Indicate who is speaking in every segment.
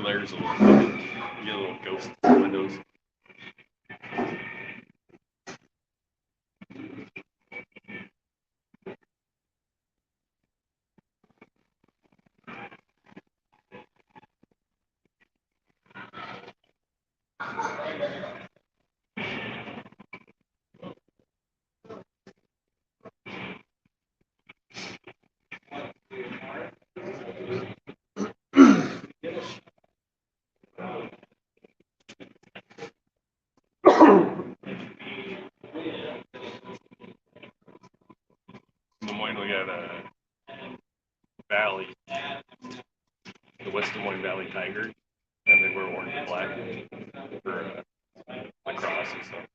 Speaker 1: layers of wood. You get a little ghost windows. In Des Moines, we got a valley, the West Des Moines Valley Tigers, and they wear orange and black for lacrosse and stuff.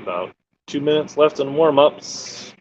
Speaker 1: About 2 minutes left in warm-ups.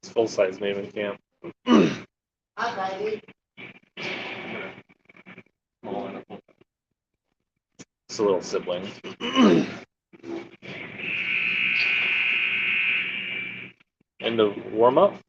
Speaker 1: It's full-size Maven camp. So
Speaker 2: a little sibling. End of warm-ups.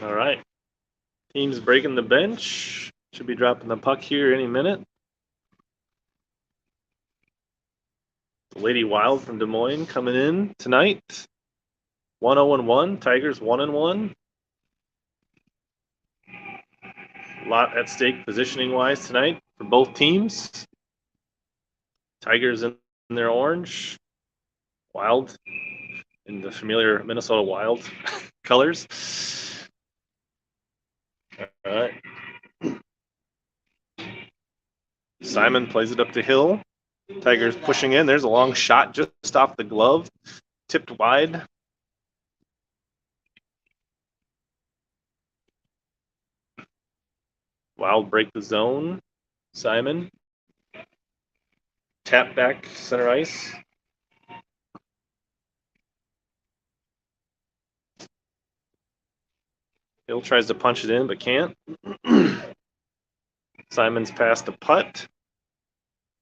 Speaker 2: All right. Team's breaking the bench. Should be dropping the puck here any minute. The Lady Wild from Des Moines coming in tonight. 1-0-1. Tigers 1-1. A lot at stake positioning-wise tonight for both teams. Tigers in their orange. Wild in the familiar Minnesota Wild colors. All right. Simon plays it up to Hill. Tigers pushing in. There's a long shot just off the glove. Tipped wide. Wild break the zone. Simon. Tap back center ice. Hill tries to punch it in but can't. Simon's past the putt.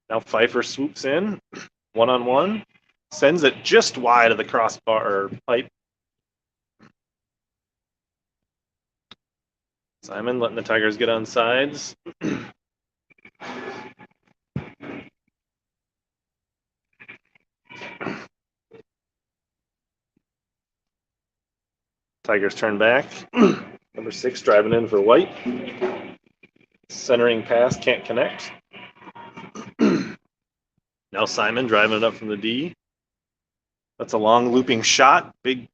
Speaker 2: Now Pfeiffer swoops in. 1-on-1. Sends it just wide of the crossbar or pipe. Simon letting the Tigers get on sides. Tigers turn back. Number 6 driving in for White. Centering pass, can't connect. Now Simon driving it up from the D. That's a long looping shot. Big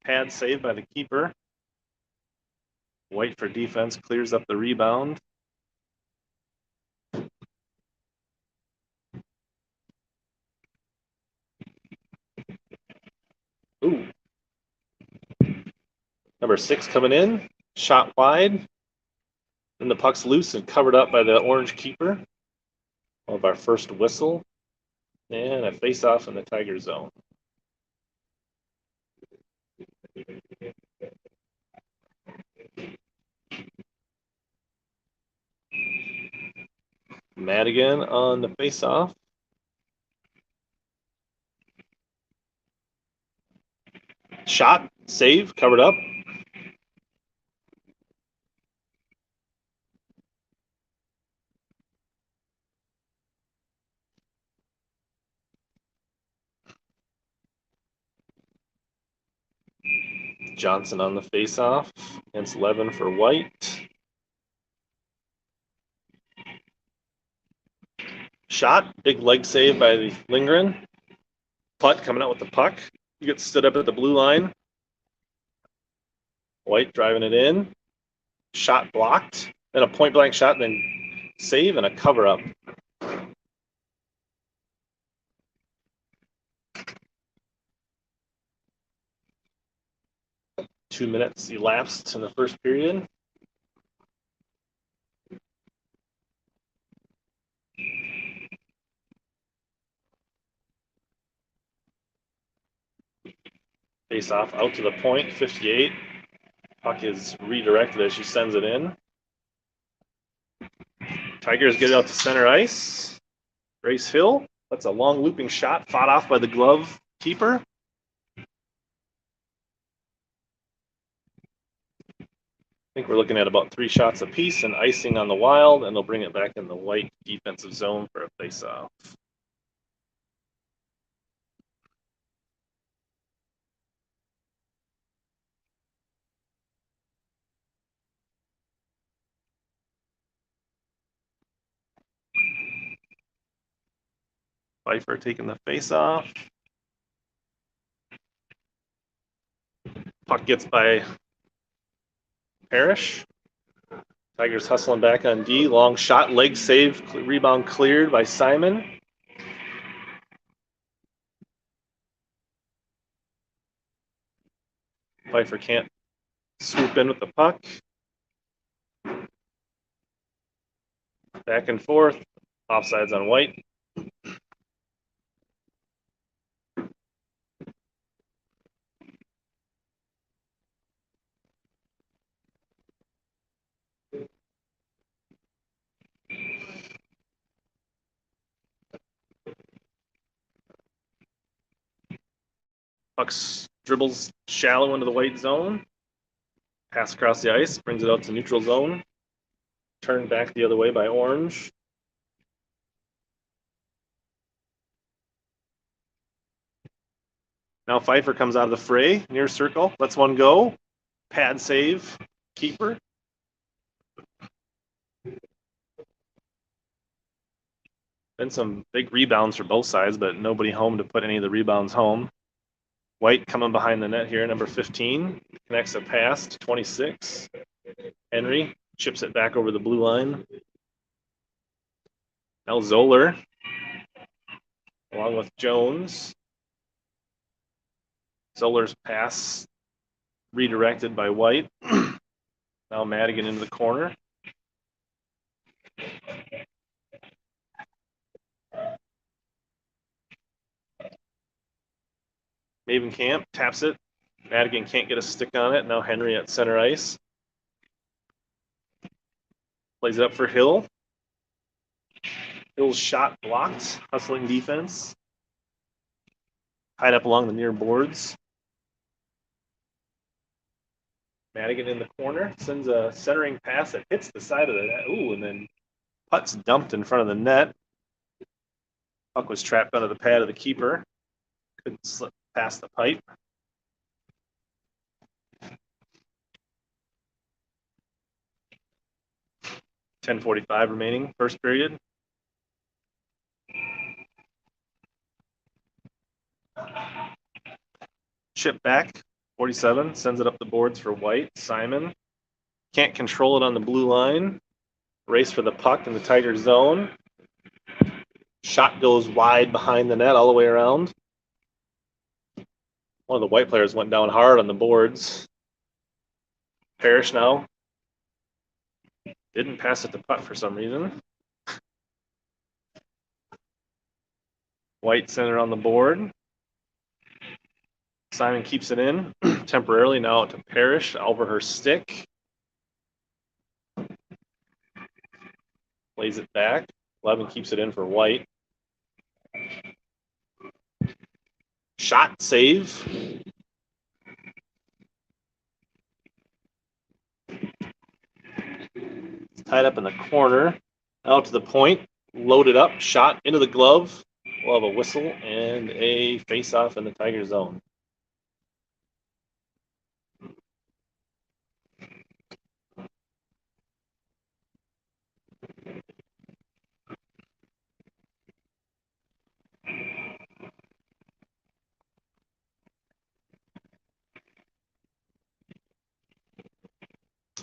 Speaker 2: pad save by the keeper. White for defense, clears up the rebound. Ooh. Number 6 coming in. Shot wide. And the puck's loose and covered up by the orange keeper. Of our first whistle. And a face-off in the Tiger zone. Madigan on the face-off. Shot, save, covered up. Johnson on the face-off against Levin for White. Shot, big leg save by the Lindgren. Putt coming out with the puck. He gets stood up at the blue line. White driving it in. Shot blocked. Then a point blank shot, then save and a cover up. Two minutes elapsed in the first period. Face off out to the point, 58. Puck is redirected as she sends it in. Tigers get it out to center ice. Grace Hill. That's a long looping shot, fought off by the glove keeper. I think we're looking at about 3 shots apiece and icing on the Wild, and they'll bring it back in the white defensive zone for a face-off. Pfeiffer taking the face-off. Puck gets by Parrish. Tigers hustling back on D. Long shot, leg save, rebound cleared by Simon. Pfeiffer can't swoop in with the puck. Back and forth. Offsides on White. Puck dribbles shallow into the white zone. Pass across the ice, brings it out to neutral zone. Turned back the other way by Orange. Now Pfeiffer comes out of the fray, near circle, lets one go. Pad save, keeper. Been some big rebounds for both sides, but nobody home to put any of the rebounds home. White coming behind the net here, number 15. Connects a pass to 26. Henry chips it back over the blue line. Now Zoller, along with Jones. Zoller's pass redirected by White. Now Madigan into the corner. Mavenkamp taps it. Madigan can't get a stick on it. Now Henry at center ice. Plays it up for Hill. Hill's shot blocked. Hustling defense. Tied up along the near boards. Madigan in the corner. Sends a centering pass that hits the side of the net. Ooh, and then putt's dumped in front of the net. Puck was trapped under the pad of the keeper. Couldn't slip past the pipe. .45 remaining, first period. Chip back, 47, sends it up the boards for White. Simon can't control it on the blue line. Race for the puck in the Tiger zone. Shot goes wide behind the net all the way around. One of the White players went down hard on the boards. Parrish now. Didn't pass it to putt for some reason. White center on the board. Simon keeps it in temporarily. Now to Parrish over her stick. Plays it back. 11 keeps it in for White. Shot save. Tied up in the corner. Out to the point. Loaded up. Shot into the glove. We'll have a whistle and a face-off in the Tiger zone.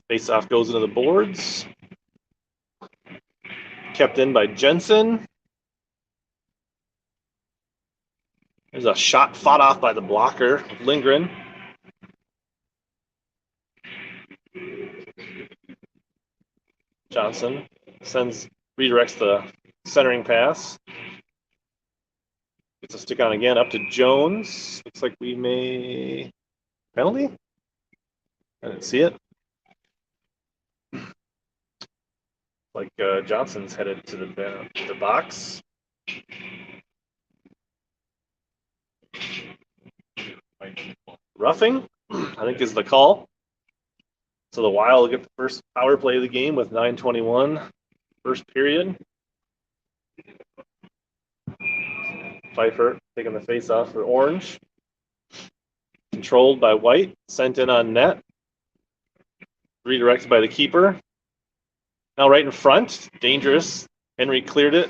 Speaker 2: Face-off goes into the boards. Kept in by Jensen. There's a shot fought off by the blocker, Lindgren. Johnson redirects the centering pass. Gets a stick on again, up to Jones. Looks like we may Penalty? I didn't see it. Like Johnson's headed to the box. Roughing, I think, is the call. So the Wild will get the first power play of the game with 9:21 first period. Pfeiffer taking the face off for Orange. Controlled by White, sent in on net. Redirected by the keeper. Now right in front, dangerous. Henry cleared it.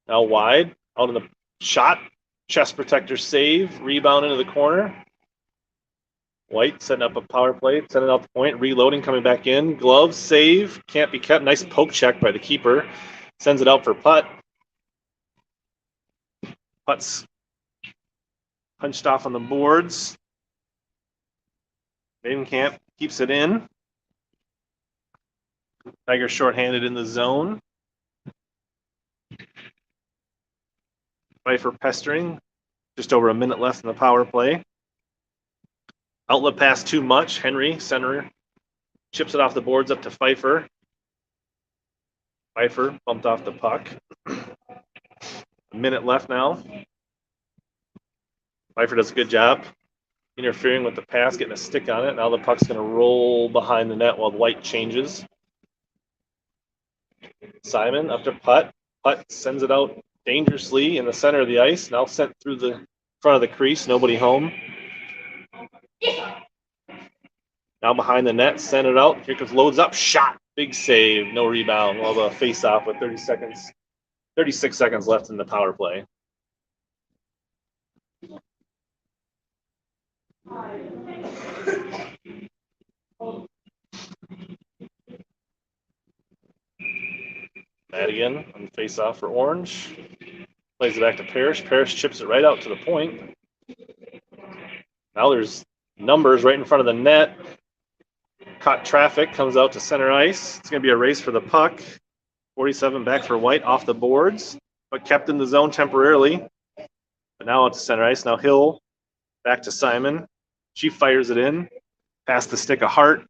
Speaker 2: Now wide, out in the shot. Chest protector save, rebound into the corner. White setting up a power play, sending out the point, reloading, coming back in. Glove, save, can't be kept. Nice poke check by the keeper. Sends it out for putt. Putt's punched off on the boards. Mavenkamp keeps it in. Tiger shorthanded in the zone. Pfeiffer pestering. Just over a minute left in the power play. Outlet pass too much. Henry, center, chips it off the boards up to Pfeiffer. Pfeiffer bumped off the puck. A minute left now. Pfeiffer does a good job interfering with the pass, getting a stick on it. Now the puck's going to roll behind the net while White changes. Simon up to Putt. Putt sends it out dangerously in the center of the ice. Now sent through the front of the crease. Nobody home. Now behind the net, send it out. Here comes loads up. Shot. Big save. No rebound. Well, the face off with 36 seconds left in the power play. Madigan on the face off for Orange. Plays it back to Parrish. Parrish chips it right out to the point. Now there's numbers right in front of the net. Caught traffic, comes out to center ice. It's going to be a race for the puck. 47 back for White off the boards, but kept in the zone temporarily. But now it's center ice. Now Hill back to Simon. She fires it in. Past the stick of Hart.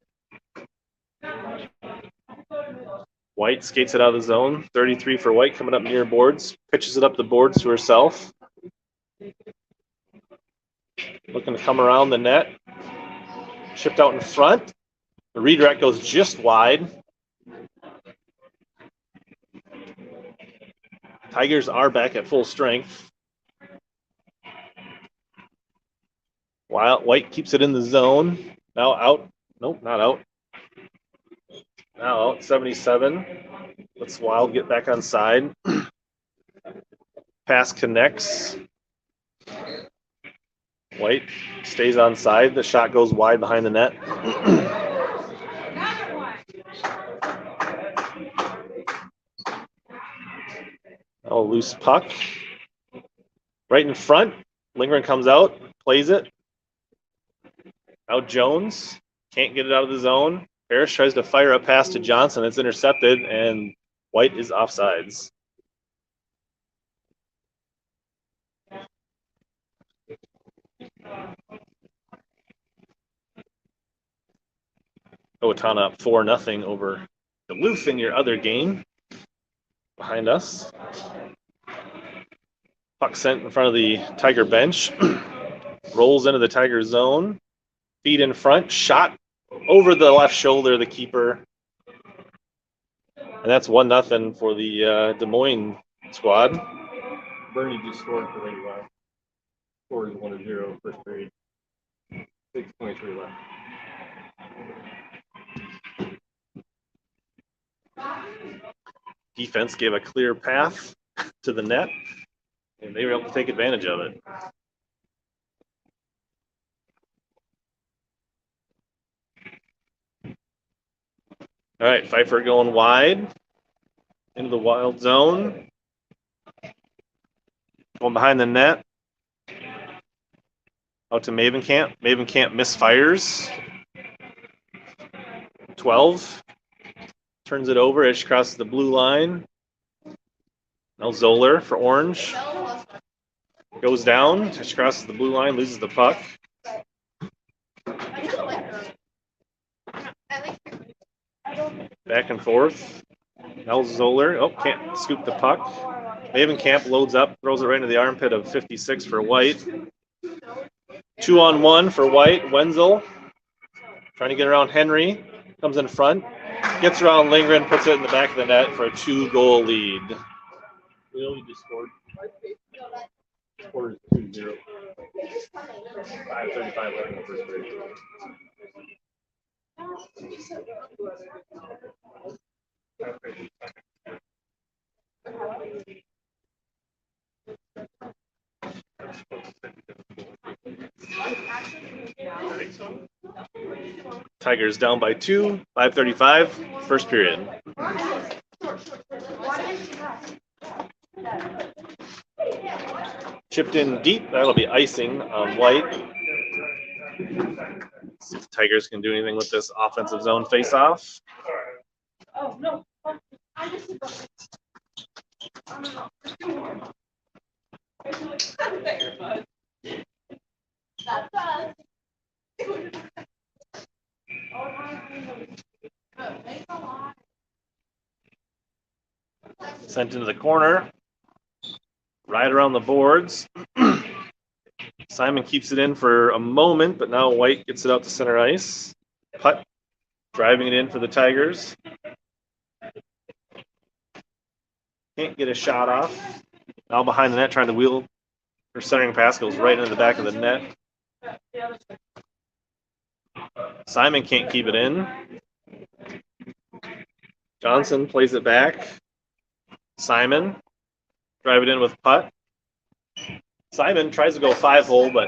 Speaker 2: White skates it out of the zone. 33 for White coming up near boards. Pitches it up the boards to herself. Looking to come around the net. Shipped out in front. The redirect goes just wide. Tigers are back at full strength. White keeps it in the zone. Now out. Nope, not out. Now out, 77. Let's Wild get back on side. Pass connects. White stays on side. The shot goes wide behind the net. Oh, loose puck. Right in front. Lindgren comes out, plays it. Now Jones can't get it out of the zone. Parrish tries to fire a pass to Johnson. It's intercepted, and White is offsides. Owatonna up 4-0 over Duluth in your other game. Behind us. Puck sent in front of the Tiger bench. Rolls into the Tiger zone. Feet in front. Shot over the left shoulder of the keeper. And that's 1-0 for the Des Moines squad.
Speaker 1: Bernie just scored for Lady Wild. Scored 1-0 first period. 6:23 left.
Speaker 2: Defense gave a clear path to the net, and they were able to take advantage of it. All right, Pfeiffer going wide into the Wild zone. Going behind the net. Out to Mavenkamp. Mavenkamp misfires. 12. Turns it over as she crosses the blue line. Now Zoller for Orange. Goes down, touch crosses the blue line, loses the puck. Back and forth. Now Zoller. Oh, can't scoop the puck. Mavenkamp loads up, throws it right into the armpit of 56 for White. 2-on-1 for White. Wenzel trying to get around Henry. Comes in front. Gets around Lindgren, puts it in the back of the net for a 2-goal lead. We only just scored. Scored 2-0. 5:35 left in the first period. Tigers down by 2, 5:35, first period. Chipped in deep, that'll be icing on White. See if the Tigers can do anything with this offensive zone face-off. Sent into the corner. Right around the boards. Simon keeps it in for a moment, but now White gets it out to center ice. Putt driving it in for the Tigers. Can't get a shot off. Now behind the net trying to wheel. Her centering pass goes right into the back of the net. Simon can't keep it in. Johnson plays it back. Simon, drive it in with putt. Simon tries to go 5-hole, but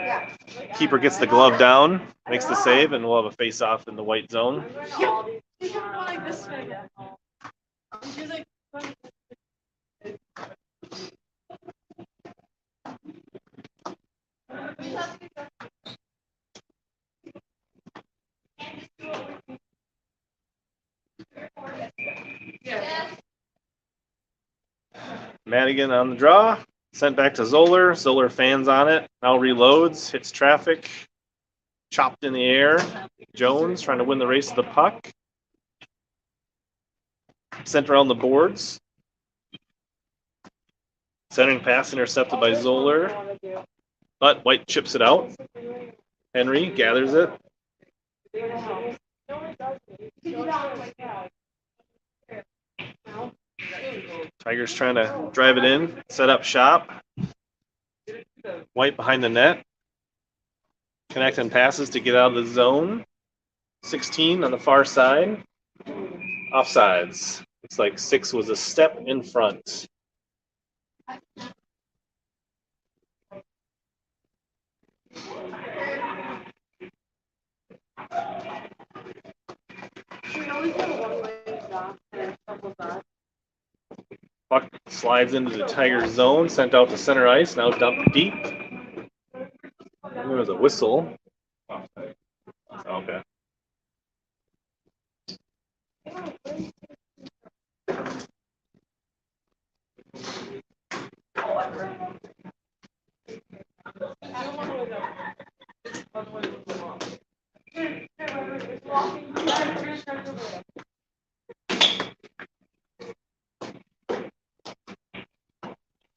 Speaker 2: keeper gets the glove down, makes the save, and we'll have a face-off in the White zone. Madigan on the draw. Sent back to Zoller. Zoller fans on it. Now reloads. Hits traffic. Chopped in the air. Jones trying to win the race to the puck. Sent around the boards. Centering pass intercepted by Zoller. But White chips it out. Henry gathers it. Tigers trying to drive it in, set up shop. White behind the net. Connecting passes to get out of the zone. 16 on the far side. Offsides. Looks like 6 was a step in front. Puck slides into the Tigers zone, sent out to center ice, now dumped deep. There was a whistle. Okay.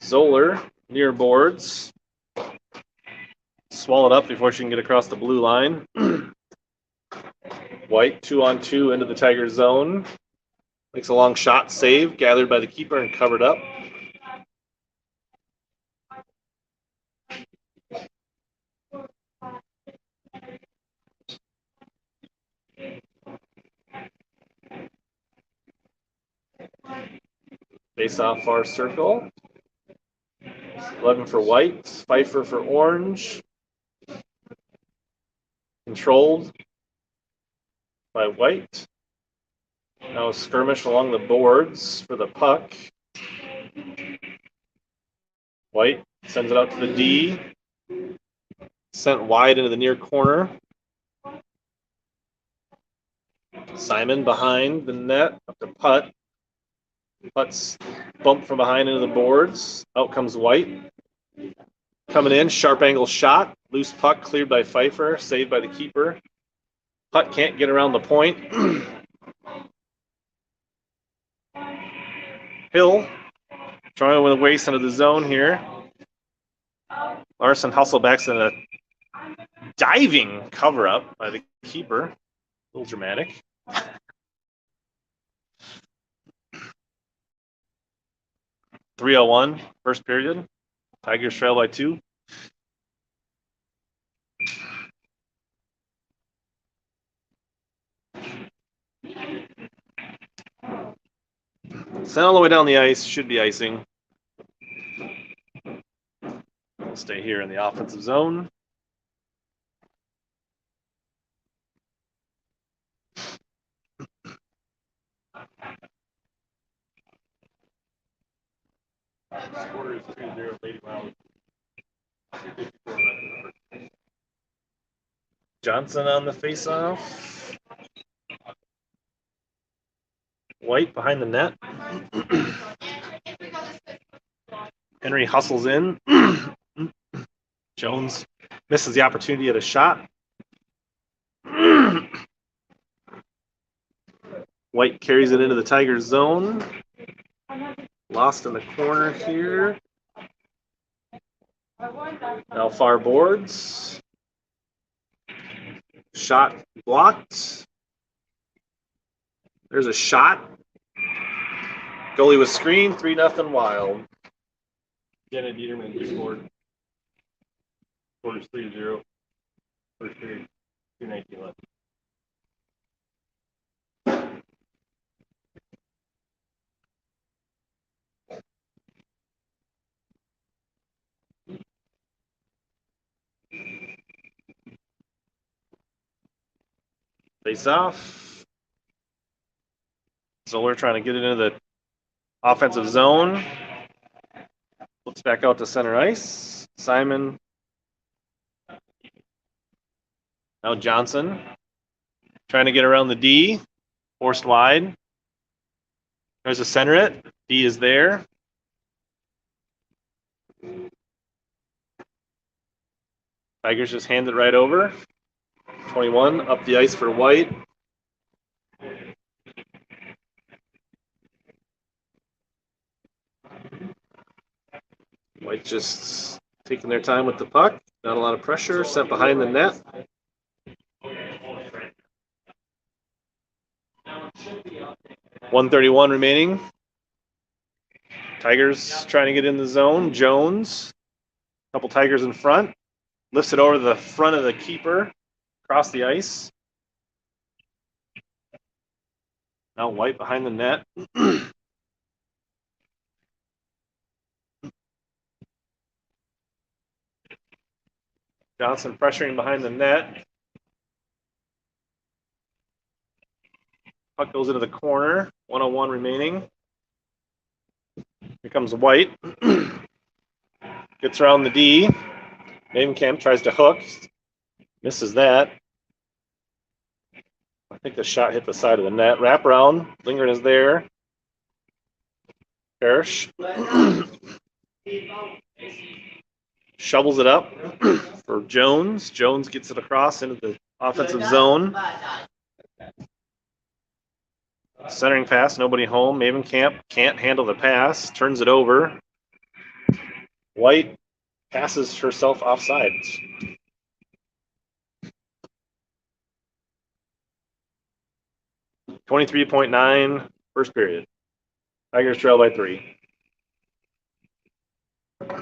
Speaker 2: Zoller near boards. Swallowed up before she can get across the blue line. White 2-on-2 into the Tiger zone. Makes a long shot, save, gathered by the keeper and covered up. Face off far circle. 11 for White, Pfeiffer for Orange. Controlled by White. Now a skirmish along the boards for the puck. White sends it out to the D. Sent wide into the near corner. Simon behind the net up to Putt. Putt's bumped from behind into the boards. Out comes White. Coming in, sharp angle shot. Loose puck cleared by Pfeiffer, saved by the keeper. Puck can't get around the point. Hill trying with a waist into the zone here. Larson hustlebacks in a diving cover up by the keeper. A little dramatic. .301 first period. Tigers trail by 2. Sent all the way down the ice. Should be icing. We'll stay here in the offensive zone. Score is 2-0 Lady Wild. Johnson on the faceoff. White behind the net. Henry hustles in. Jones misses the opportunity at a shot. White carries it into the Tigers zone. Lost in the corner here. Now far boards. Shot blocked. There's a shot. Goalie was screened. 3-0 Wild. Jenna Dieterman scored. Scores 3-0. First period. 2:19 left. Face off. So we're trying to get it into the offensive zone. Looks back out to center ice. Simon. Now Johnson. Trying to get around the D. Forced wide. There's a center it. D is there. Tigers just hand it right over. 21 up the ice for White. White just taking their time with the puck. Not a lot of pressure. Sent behind the net. .131 remaining. Tigers trying to get in the zone. Jones. Couple Tigers in front. Lifts it over the front of the keeper. Across the ice. Now White behind the net. Johnson pressuring behind the net. Puck goes into the corner. 1:01 remaining. Here comes White. Gets around the D. Navenkamp tries to hook. Misses that. I think the shot hit the side of the net. Wraparound. Lingard is there. Parrish. Shovels it up for Jones. Jones gets it across into the offensive zone. Centering pass, nobody home. Mavenkamp can't handle the pass. Turns it over. White passes herself offsides. .23 first period. Tigers trail by 3. All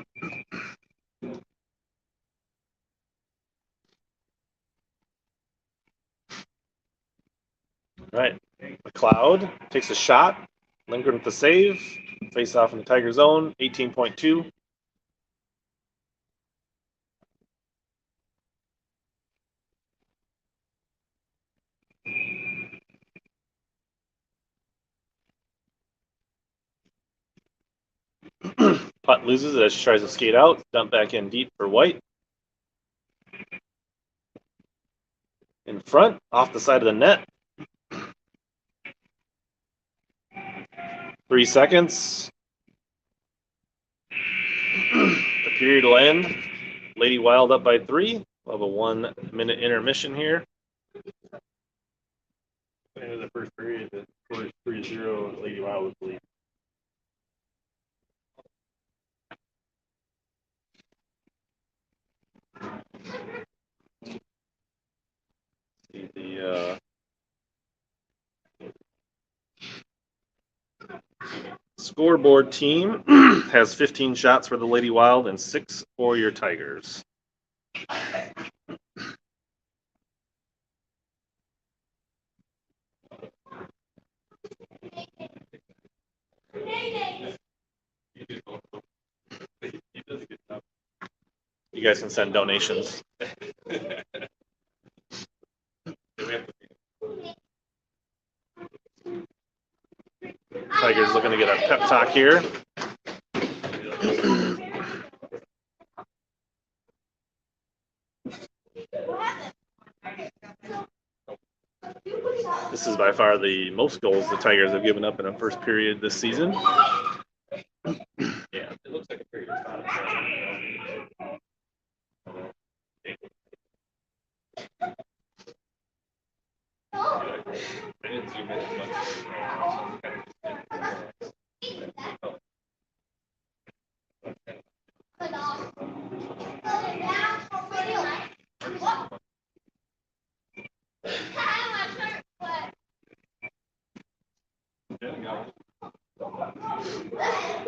Speaker 2: right. McLeod takes a shot. Lingard with the save. Face off in the Tiger zone. 18.2. Putt loses it as she tries to skate out. Dump back in deep for White. In front, off the side of the net. 3 seconds. The period will end. Lady Wild up by 3. We'll have a 1-minute intermission here.
Speaker 1: End of the first period, the score is 3-0. Lady Wild was lead.
Speaker 2: See the scoreboard team has 15 shots for the Lady Wild and 6 for your Tigers. You guys can send donations. Tigers looking to get a pep talk here. This is by far the most goals the Tigers have given up in a first period this season.
Speaker 1: Yeah, it looks like a pretty good spot. I didn't zoom in as much.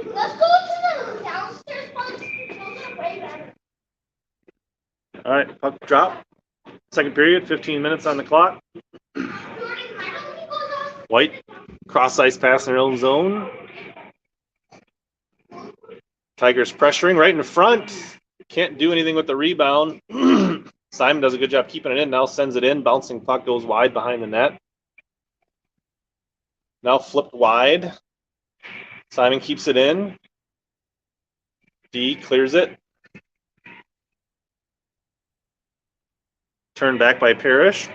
Speaker 3: Let's go to the downstairs ones. Those are way better.
Speaker 2: All right, puck drop. Second period, 15 minutes on the clock. White, cross ice pass in their own zone. Tigers pressuring right in front. Can't do anything with the rebound. Simon does a good job keeping it in. Now sends it in. Bouncing puck goes wide behind the net. Now flipped wide. Simon keeps it in. D clears it. Turned back by Parrish.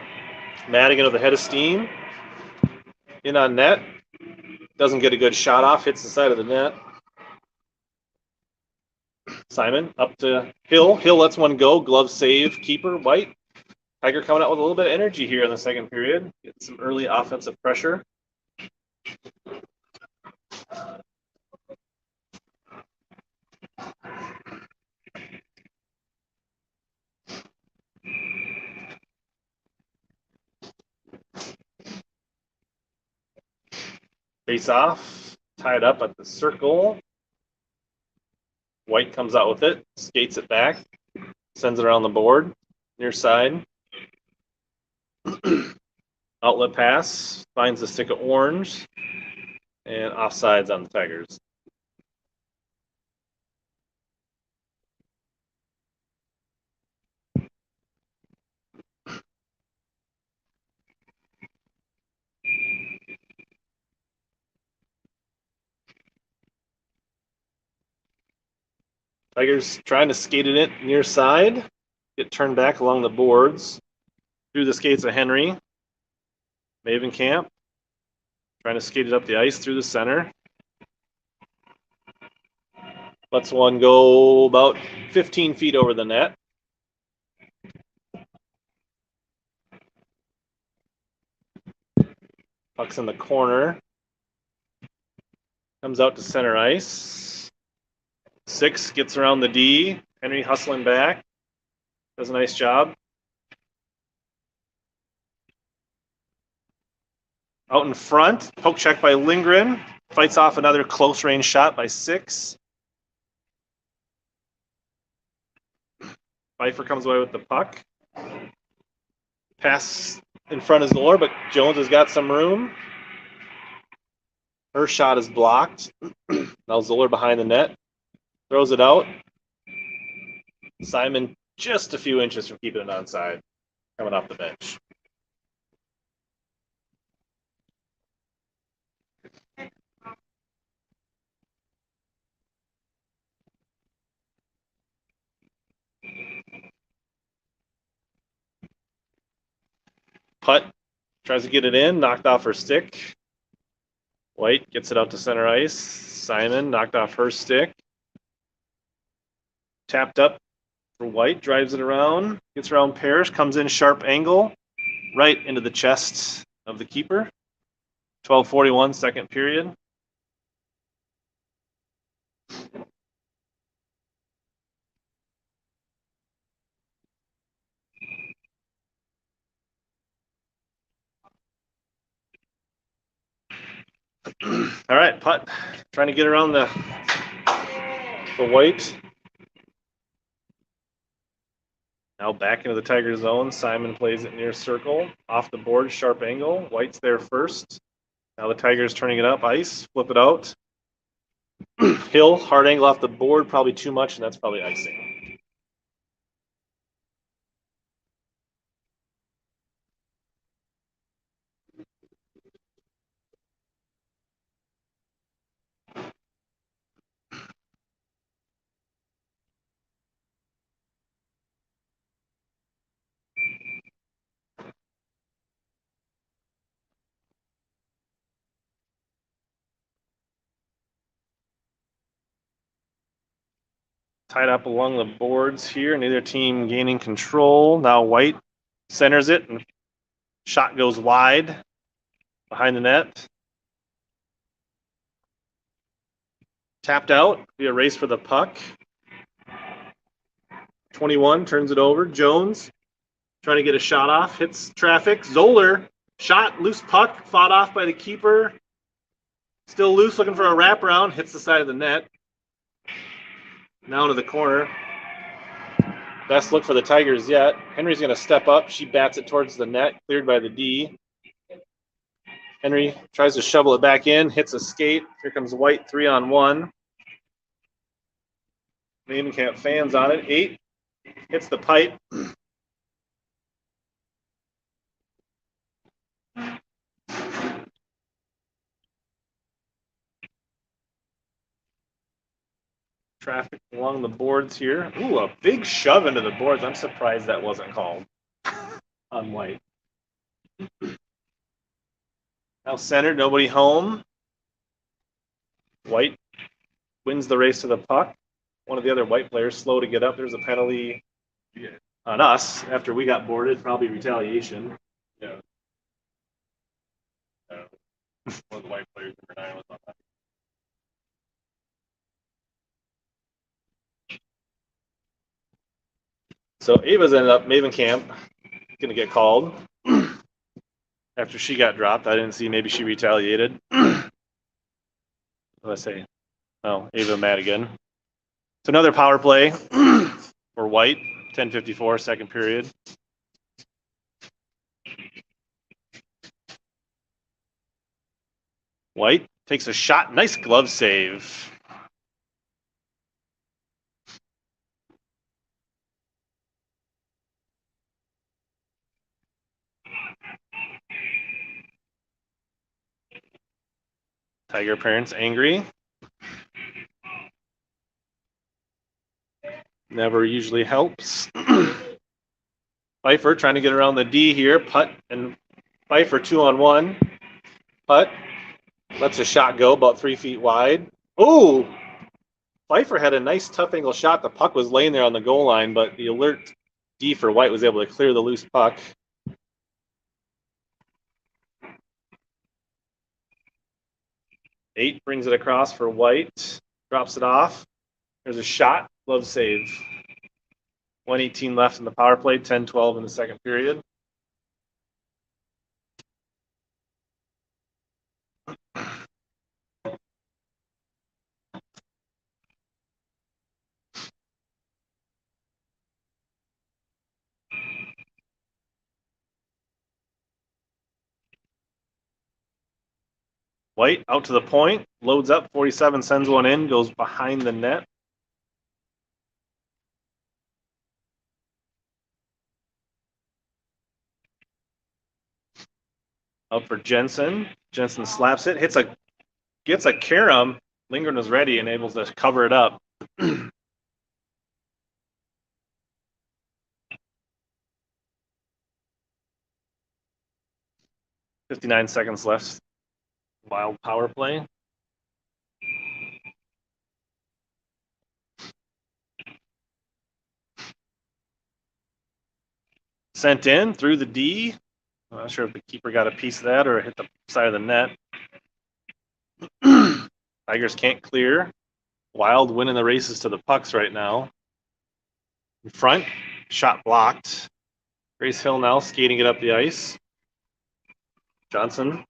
Speaker 2: Madigan with the head of steam. In on net. Doesn't get a good shot off. Hits the side of the net. Simon up to Hill. Hill lets one go. Glove save. Keeper. White. Tiger coming out with a little bit of energy here in the second period. Getting some early offensive pressure. Face off. Tied up at the circle. White comes out with it. Skates it back. Sends it around the board. Near side. Outlet pass. Finds the stick of orange. And offsides on the Tigers. Tigers trying to skate it in near side. Get turned back along the boards. Through the skates of Henry. Mavenkamp. Trying to skate it up the ice through the center. Lets one go about 15 feet over the net. Puck's in the corner. Comes out to center ice. 6 gets around the D. Henry hustling back. Does a nice job. Out in front. Poke check by Lindgren. Fights off another close range shot by 6. Pfeiffer comes away with the puck. Pass in front is Zoller, but Jones has got some room. Her shot is blocked. Now Zoller behind the net. Throws it out. Simon just a few inches from keeping it onside. Coming off the bench. Putt tries to get it in, knocked off her stick. White gets it out to center ice. Simon knocked off her stick. Tapped up for white, drives it around, gets around pairs, comes in sharp angle, right into the chest of the keeper. 12:41, second period. All right, putt. Trying to get around the white. Now back into the Tiger zone. Simon plays it near circle. Off the board, sharp angle. White's there first. Now the Tiger's turning it up. Ice. Flip it out. Hill, hard angle off the board. Probably too much, and that's probably icing. Tied up along the boards here. Neither team gaining control. Now white centers it, and shot goes wide behind the net. Tapped out. Be a race for the puck. 21 turns it over. Jones trying to get a shot off. Hits traffic. Zoller shot. Loose puck. Fought off by the keeper. Still loose. Looking for a wraparound. Hits the side of the net. Now into the corner. Best look for the Tigers yet. Henry's going to step up. She bats it towards the net. Cleared by the D. Henry tries to shovel it back in. Hits a skate. Here comes White 3-on-1. Mavenkamp fans on it. 8. Hits the pipe. Traffic along the boards here. Ooh, a big shove into the boards. I'm surprised that wasn't called on White. Now centered, nobody home. White wins the race to the puck. One of the other White players slow to get up. There's a penalty on us after we got boarded, probably retaliation.
Speaker 1: Yeah. One of the White players, number 9, was on that.
Speaker 2: So Ava's ended up Mavenkamp going to get called after she got dropped. I didn't see. Maybe she retaliated. Let's say, oh, Ava Madigan. It's another power play for White. 10:54, second period. White takes a shot. Nice glove save. Tiger parents angry. Never usually helps. Pfeiffer trying to get around the D here. Putt and Pfeiffer 2-on-1. Putt lets a shot go about 3 feet wide. Oh, Pfeiffer had a nice tough angle shot. The puck was laying there on the goal line, but the alert D for White was able to clear the loose puck. Eight brings it across for White. Drops it off. There's a shot. Glove save. 1:18 left in the power play. 10-12 in the second period. White out to the point. Loads up. 47 sends one in. Goes behind the net. Out for Jensen. Jensen slaps it. Gets a carom. Lindgren was ready and able to cover it up. 59 seconds left. Wild power play. Sent in through the D. I'm not sure if the keeper got a piece of that or hit the side of the net. Tigers can't clear. Wild winning the races to the pucks right now. In front, shot blocked. Grace Hill now skating it up the ice. Johnson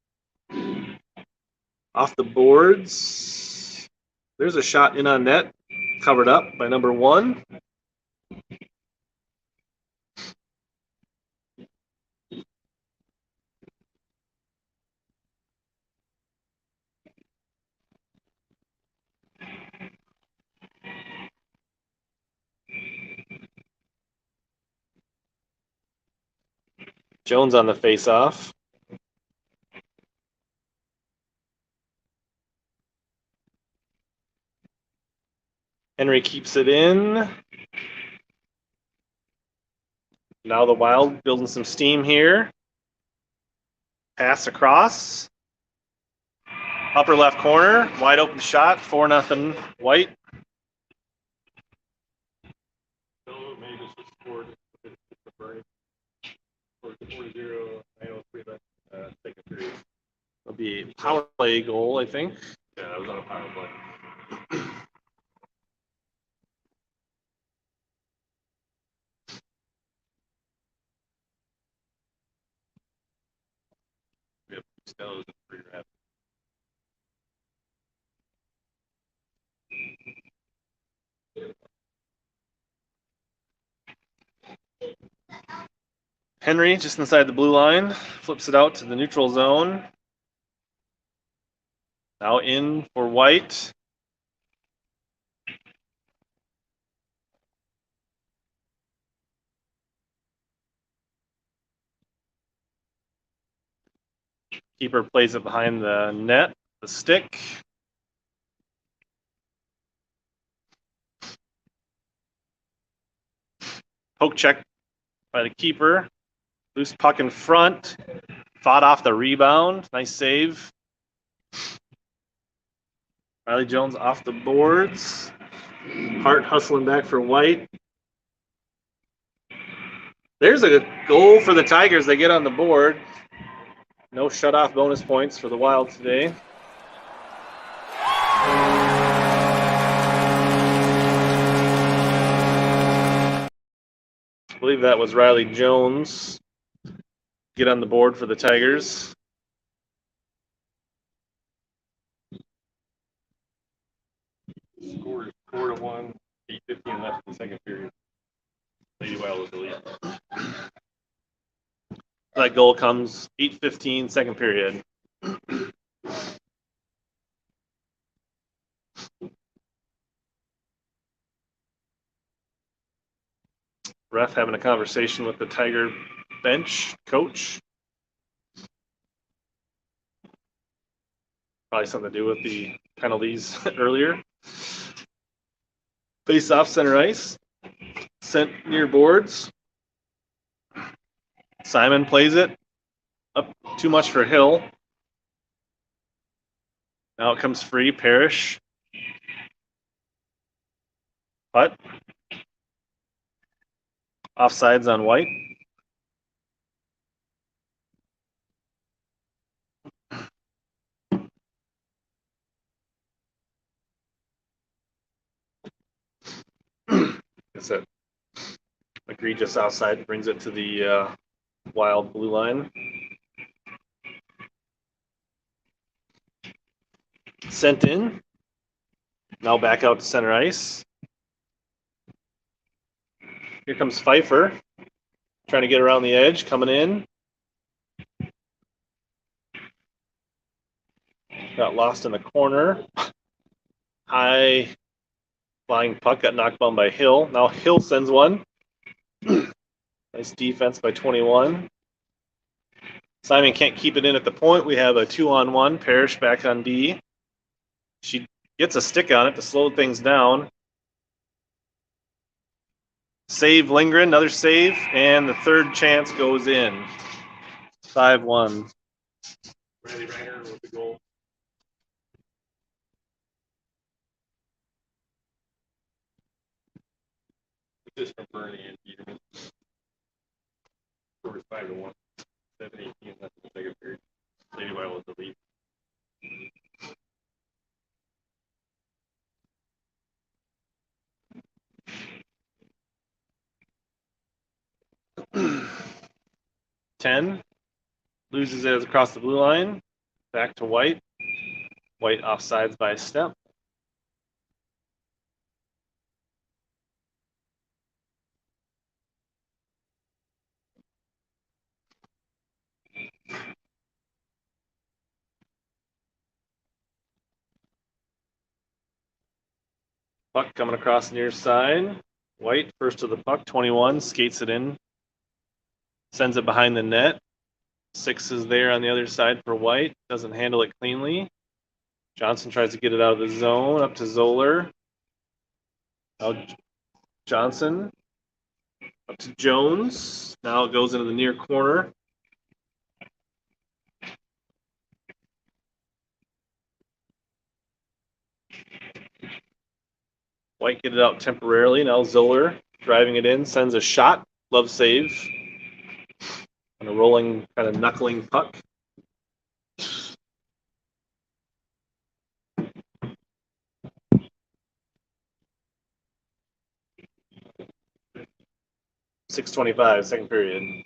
Speaker 2: off the boards. There's a shot in on net, covered up by number 1. Jones on the face-off. Henry keeps it in. Now the Wild building some steam here. Pass across. Upper left corner, wide open shot, 4-0 White. It'll be a power play goal, I think.
Speaker 1: Yeah, that was on a power play. Yep, that was pretty rad.
Speaker 2: Henry just inside the blue line, flips it out to the neutral zone. Now in for White. Keeper plays it behind the net, the stick. Poke check by the keeper. Loose puck in front. Fought off the rebound. Nice save. Riley Jones off the boards. Hart hustling back for White. There's a goal for the Tigers. They get on the board. No shutoff bonus points for the Wild today. I believe that was Riley Jones. Get on the board for the Tigers.
Speaker 1: Score is 4-1, 8:15 left in the second period. Lady Wild was the lead.
Speaker 2: That goal comes 8:15, second period. Ref having a conversation with the Tiger bench coach. Probably something to do with the penalties earlier. Face off center ice. Sent near boards. Simon plays it. Up too much for Hill. Now it comes free. Parrish. Putt. Offsides on White. It's a egregious outside, brings it to the Wild blue line. Sent in. Now back out to center ice. Here comes Pfeiffer. Trying to get around the edge, coming in. Got lost in the corner. High flying puck got knocked down by Hill. Now Hill sends one. Nice defense by 21. Simon can't keep it in at the point. We have a 2-on-1. Parrish back on D. She gets a stick on it to slow things down. Save Lindgren, another save, and the third chance goes in. 5-1.
Speaker 1: Riley Reiner with the goal. Assist from Bernie and Peterman. Scored 5-1. 7-18 left in the second period. Lady Wild was the lead.
Speaker 2: Ten loses it across the blue line. Back to White. White offsides by a step. Puck coming across the near side. White first to the puck. 21 skates it in. Sends it behind the net. 6 is there on the other side for White. Doesn't handle it cleanly. Johnson tries to get it out of the zone. Up to Zoller. Now Johnson. Up to Jones. Now it goes into the near corner. White get it out temporarily. Now Zoller driving it in. Sends a shot. Glove save. On a rolling, kind of knuckling puck. .625, second period.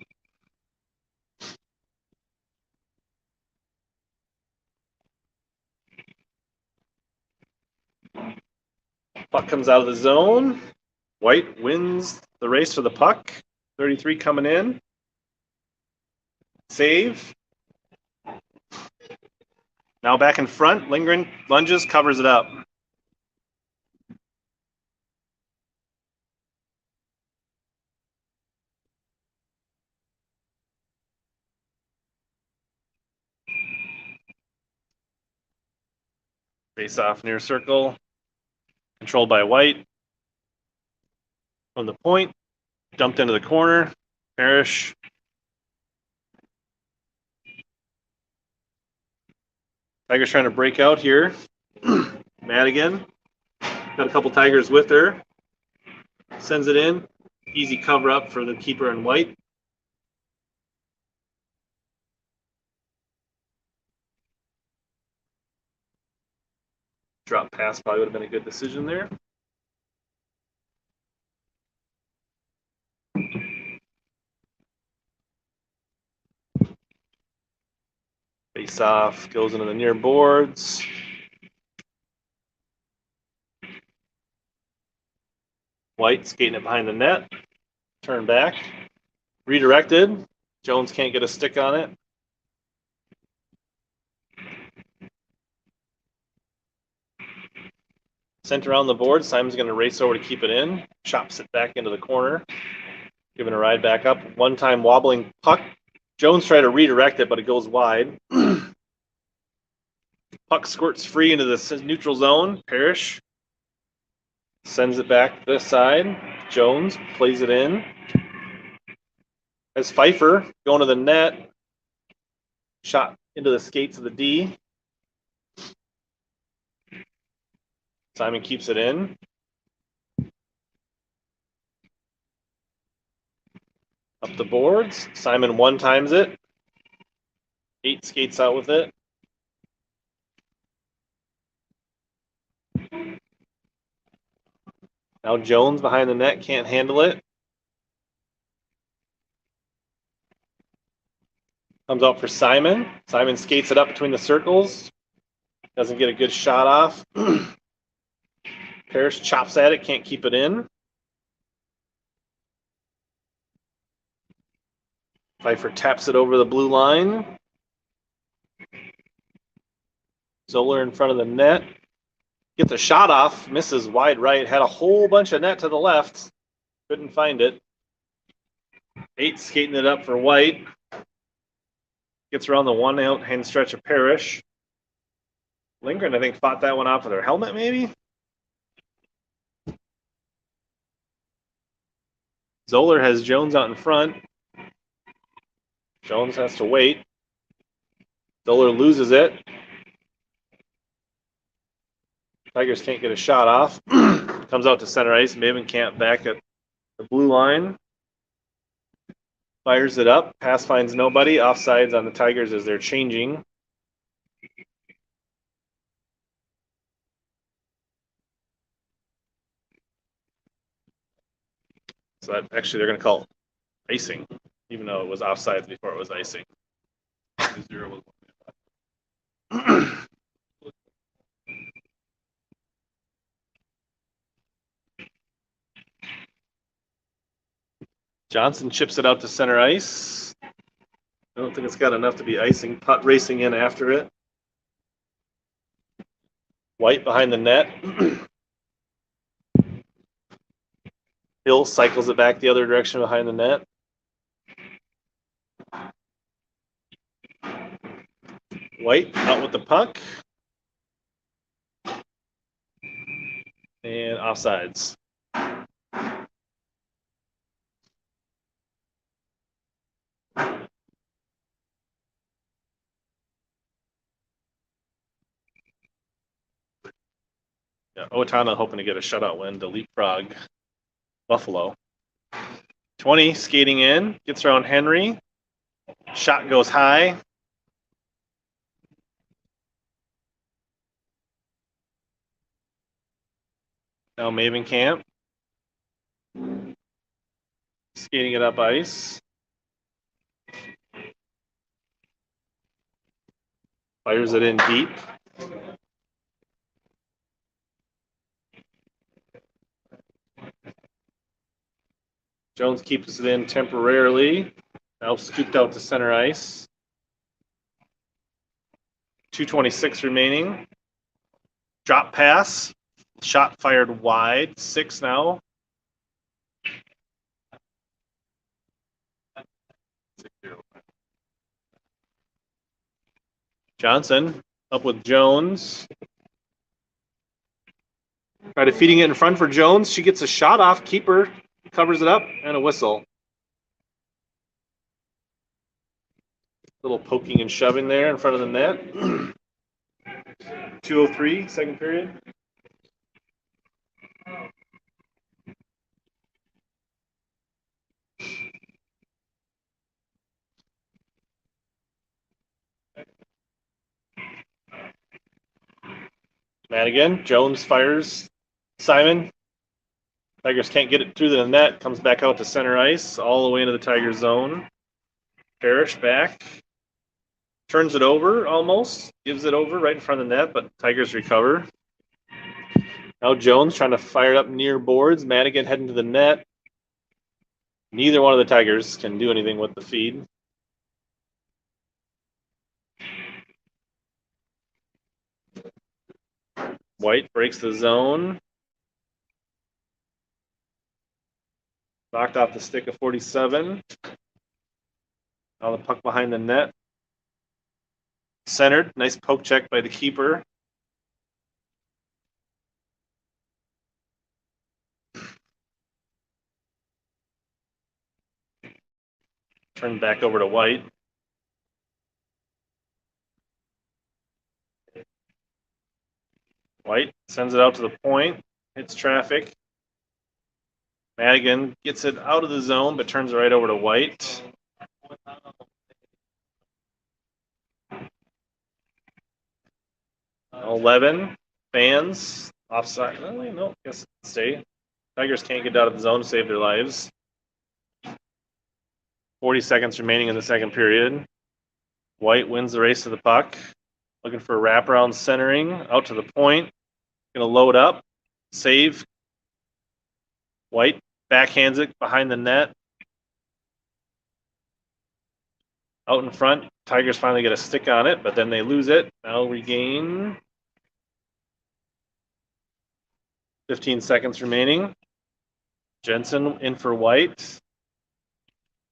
Speaker 2: Puck comes out of the zone. White wins the race for the puck. 33 coming in. Save. Now back in front. Lindgren lunges, covers it up. Face off near circle. Controlled by White. From the point. Dumped into the corner. Parrish. Tigers trying to break out here. Madigan. Got a couple Tigers with her. Sends it in. Easy cover up for the keeper in White. Drop pass probably would have been a good decision there. Face off, goes into the near boards. White skating it behind the net. Turn back. Redirected. Jones can't get a stick on it. Sent around the board. Simon's going to race over to keep it in. Chops it back into the corner. Giving a ride back up. One time wobbling puck. Jones tried to redirect it, but it goes wide. Puck squirts free into the neutral zone. Parrish sends it back this side. Jones plays it in. As Pfeiffer going to the net. Shot into the skates of the D. Simon keeps it in. Up the boards. Simon one times it. 8 skates out with it. Now Jones behind the net, can't handle it. Comes out for Simon. Simon skates it up between the circles. Doesn't get a good shot off. Parrish chops at it, can't keep it in. Pfeiffer taps it over the blue line. Zoller in front of the net. Gets a shot off, misses wide right. Had a whole bunch of net to the left. Couldn't find it. 8 skating it up for White. Gets around the one out hand stretch of Parrish. Lindgren, I think, fought that one off with her helmet, maybe. Zoller has Jones out in front. Jones has to wait. Zoller loses it. Tigers can't get a shot off. Comes out to center ice. Maven can't back at the blue line. Fires it up. Pass finds nobody. Offsides on the Tigers as they're changing. So that actually they're going to call icing, even though it was offsides before it was icing. Johnson chips it out to center ice. I don't think it's got enough to be icing. Putt racing in after it. White behind the net. Hill cycles it back the other direction behind the net. White out with the puck. And offsides. Yeah, Owatonna hoping to get a shutout win to leapfrog Buffalo. 20 skating in, gets around Henry. Shot goes high. Now Mavenkamp. Skating it up ice. Fires it in deep. Jones keeps it in temporarily. Now scooped out to center ice. 2:26 remaining. Drop pass. Shot fired wide. 6 now. Johnson up with Jones. Try to feeding it in front for Jones. She gets a shot off. Keeper covers it up and a whistle. Little poking and shoving there in front of the net. 2:03, second period. Madigan, Jones fires. Simon. Tigers can't get it through the net. Comes back out to center ice, all the way into the Tiger zone. Parrish back. Turns it over almost. Gives it over right in front of the net, but Tigers recover. Now Jones trying to fire it up near boards. Madigan heading to the net. Neither one of the Tigers can do anything with the feed. White breaks the zone. Knocked off the stick of 47. Now the puck behind the net. Centered. Nice poke check by the keeper. Turned back over to White. White sends it out to the point. Hits traffic. Madigan gets it out of the zone, but turns it right over to White. $11 fans offside. No, guess stay. Tigers can't get out of the zone to save their lives. 40 seconds remaining in the second period. White wins the race to the puck. Looking for a wraparound centering out to the point. Gonna load up. Save. White backhands it behind the net. Out in front. Tigers finally get a stick on it, but then they lose it. Now regain. 15 seconds remaining. Jensen in for White.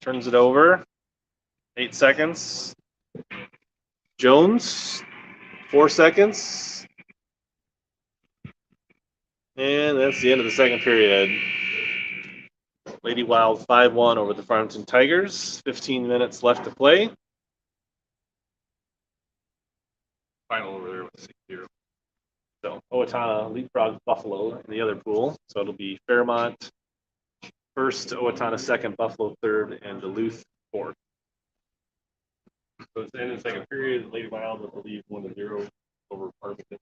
Speaker 2: Turns it over. 8 seconds. Jones. 4 seconds. And that's the end of the second period. Lady Wild 5-1 over the Farmington Tigers. 15 minutes left to play.
Speaker 1: Final over there with 6-0.
Speaker 2: So Owatonna leapfrogs Buffalo in the other pool. So it'll be Fairmont first, Owatonna second, Buffalo third, and Duluth
Speaker 1: 4th. So it's the end of the second period. Lady Wild with the lead 1-0 over Farmington.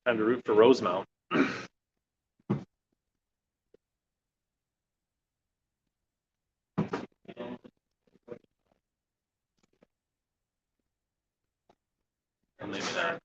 Speaker 2: Time to root for Rosemount. Maybe not.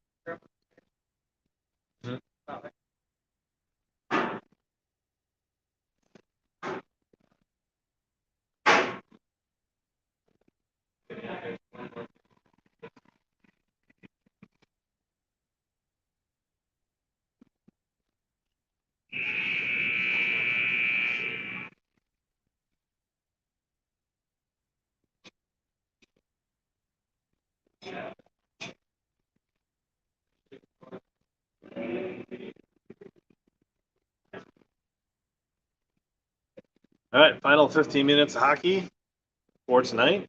Speaker 2: All right, final 15 minutes of hockey for tonight.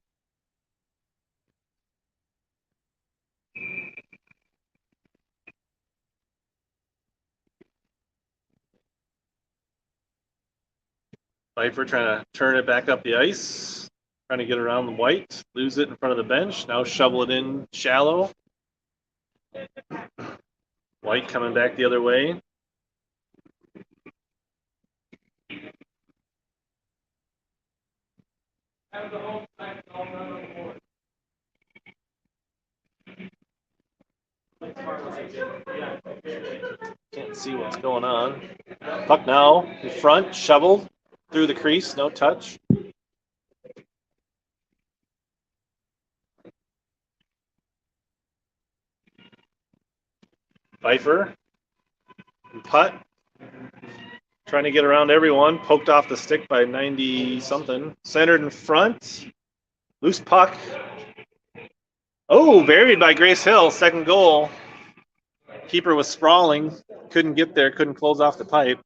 Speaker 2: Pfeiffer trying to turn it back up the ice, trying to get around the White, lose it in front of the bench. Now shovel it in shallow. White coming back the other way. Can't see what's going on. Puck now in front, shoveled through the crease, no touch. Pfeiffer, putt, trying to get around everyone, poked off the stick by 90-something. Centered in front, loose puck. Oh, buried by Grace Hill, second goal. Keeper was sprawling, couldn't get there, couldn't close off the pipe.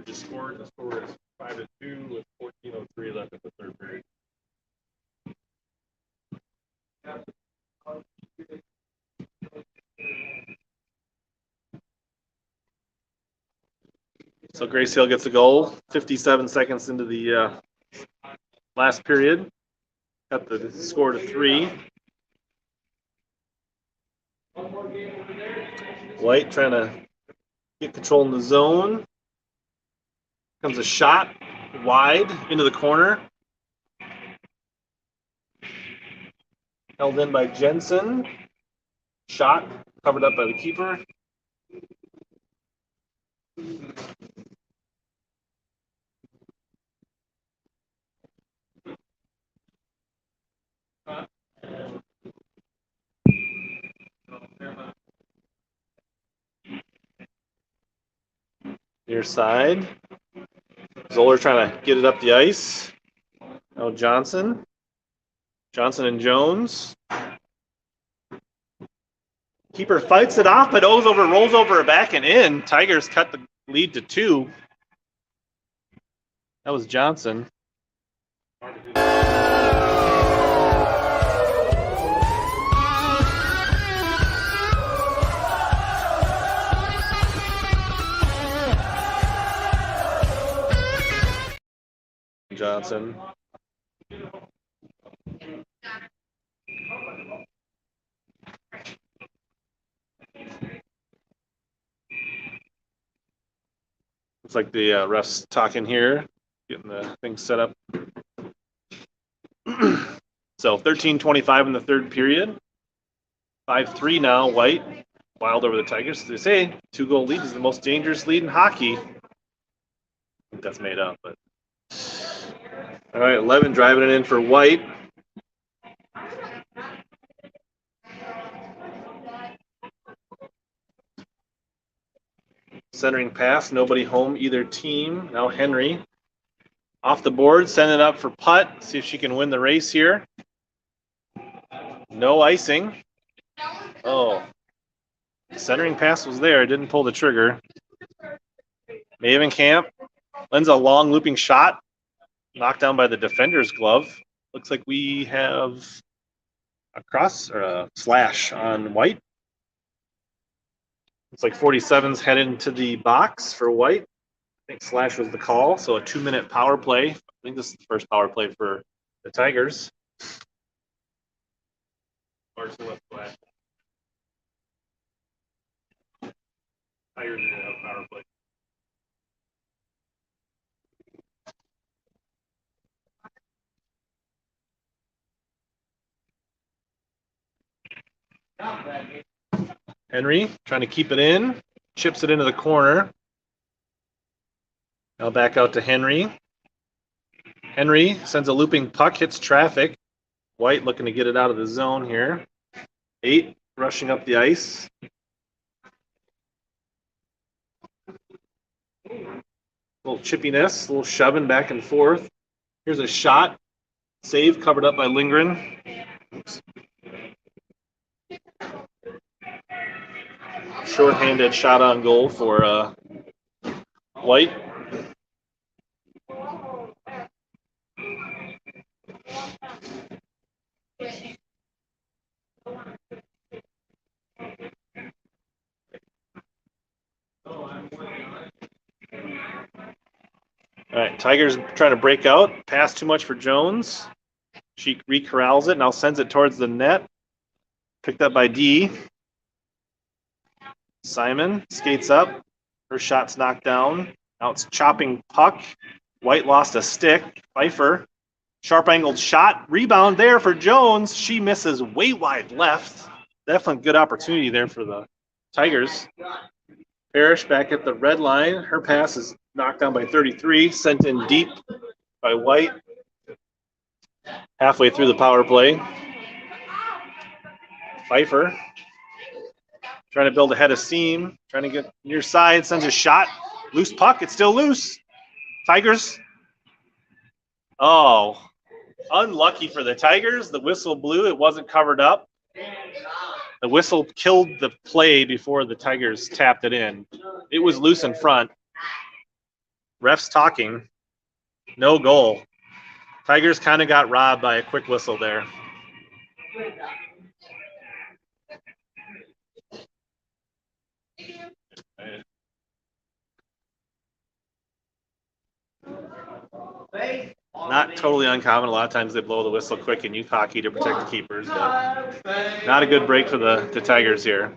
Speaker 1: Just scored. The score is 5-2 with 14:03 left in the third period.
Speaker 2: So Grace Hill gets a goal, 57 seconds into the last period. Cut the score to 3. White trying to get control in the zone. Comes a shot wide into the corner. Held in by Jensen. Shot covered up by the keeper. Near side. Zoller trying to get it up the ice. Now Johnson. Johnson and Jones. Keeper fights it off, but rolls over back and in. Tigers cut the lead to 2. That was Johnson. Johnson. Looks like the refs talking here, getting the thing set up. So 13:25 in the third period. 5-3 now, White. Wild over the Tigers. They say 2-goal lead is the most dangerous lead in hockey. I think that's made up, but. All right, 11 driving it in for White. Centering pass, nobody home, either team. Now Henry off the board, send it up for putt. See if she can win the race here. No icing. Oh, centering pass was there, didn't pull the trigger. Mavenkamp lends a long looping shot, knocked down by the defender's glove. Looks like we have a cross or a slash on White. It's like 47's headed into the box for White. I think slash was the call, so a 2-minute power play. I think this is the first power play for the Tigers.
Speaker 1: Larson with slash. Tigers are gonna have power play.
Speaker 2: Henry trying to keep it in, chips it into the corner. Now back out to Henry. Henry sends a looping puck, hits traffic. White looking to get it out of the zone here. 8 rushing up the ice. Little chippiness, a little shoving back and forth. Here's a shot. Save covered up by Lindgren. Oops. Short-handed shot on goal for White. All right, Tigers trying to break out. Pass too much for Jones. She recorrals it, now sends it towards the net. Picked up by D. Simon skates up. Her shot's knocked down. Now it's chopping puck. White lost a stick. Pfeiffer. Sharp angled shot. Rebound there for Jones. She misses way wide left. Definitely good opportunity there for the Tigers. Parrish back at the red line. Her pass is knocked down by 33. Sent in deep by White. Halfway through the power play. Pfeiffer trying to build a head of steam. Trying to get near side. Sends a shot. Loose puck. It's still loose. Tigers. Oh, unlucky for the Tigers. The whistle blew. It wasn't covered up. The whistle killed the play before the Tigers tapped it in. It was loose in front. Refs talking. No goal. Tigers kind of got robbed by a quick whistle there. Not totally uncommon. A lot of times they blow the whistle quick in youth hockey to protect the keepers, but not a good break for the Tigers here.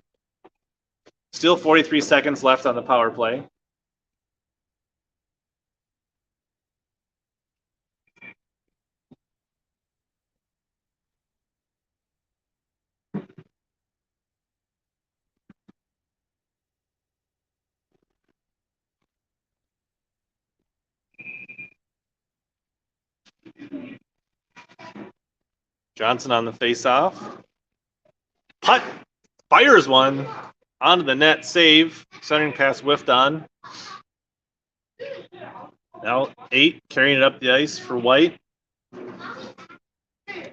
Speaker 2: Still 43 seconds left on the power play. Johnson on the face-off. Putt fires one onto the net. Save. Centering pass whiffed on. Now 8 carrying it up the ice for White.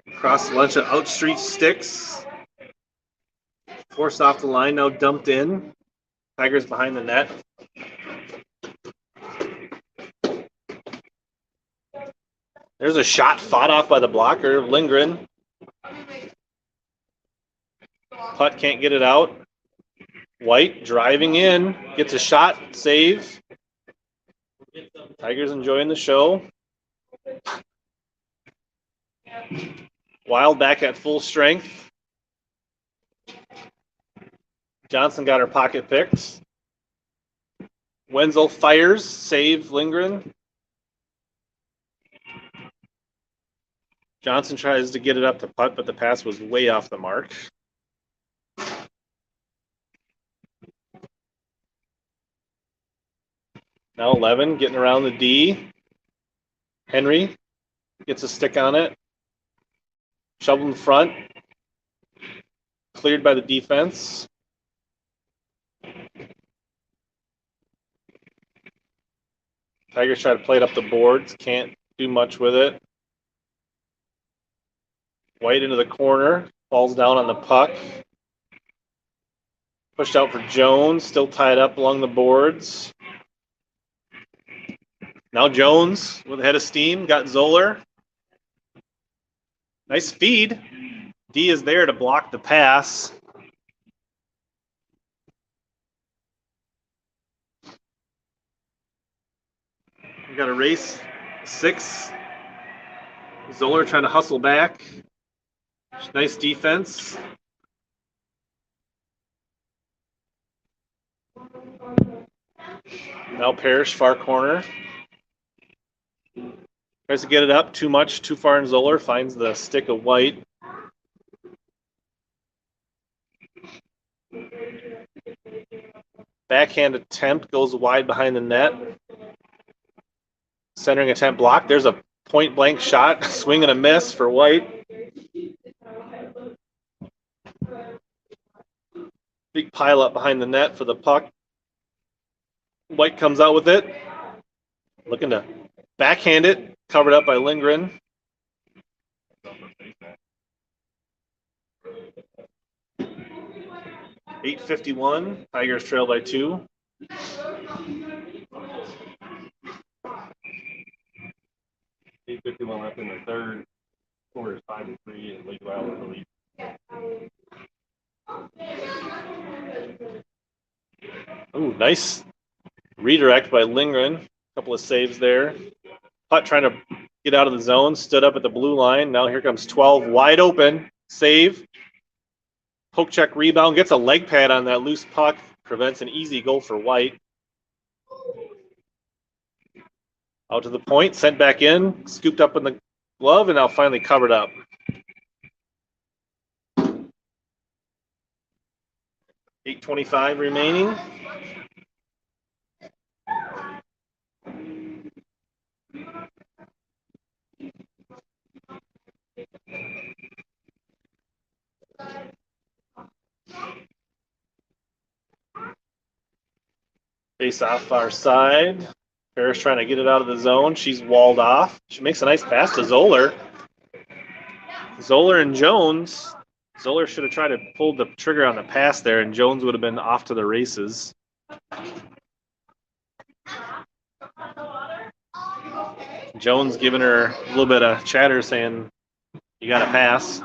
Speaker 2: Across a bunch of outstreet sticks. Forced off the line. Now dumped in. Tigers behind the net. There's a shot fought off by the blocker, Lindgren. Putt can't get it out. White driving in, gets a shot, save. Tigers enjoying the show. Wild back at full strength. Johnson got her pocket picked. Wenzel fires, save Lindgren. Johnson tries to get it up to Putt, but the pass was way off the mark. Now 11, getting around the D. Henry gets a stick on it. Shovel in front. Cleared by the defense. Tigers try to play it up the boards. Can't do much with it. White into the corner. Falls down on the puck. Pushed out for Jones. Still tied up along the boards. Now Jones with a head of steam, got Zoller. Nice feed. D is there to block the pass. We got a race 6. Zoller trying to hustle back. Nice defense. Now Parrish, far corner. Tries to get it up too much, too far, and Zoller finds the stick of white. Backhand attempt goes wide behind the net. Centering attempt blocked. There's a point blank shot, swing and a miss for White. Big pile up behind the net for the puck. White comes out with it. Looking to backhand it, covered up by Lindgren. .851, Tigers trail by 2.
Speaker 1: .851 left in the third. Score is 5-3, and Lake Valley the lead.
Speaker 2: Ooh, nice redirect by Lindgren. A couple of saves there. Putt trying to get out of the zone, stood up at the blue line. Now here comes 12, wide open, save. Poke check rebound, gets a leg pad on that loose puck, prevents an easy goal for White. Out to the point, sent back in, scooped up in the glove, and now finally covered up. .825 remaining. Face off far side. Parrish trying to get it out of the zone. She's walled off. She makes a nice pass to Zoller. Zoller and Jones. Zoller should have tried to pull the trigger on the pass there, and Jones would have been off to the races. Jones giving her a little bit of chatter saying, you got to pass.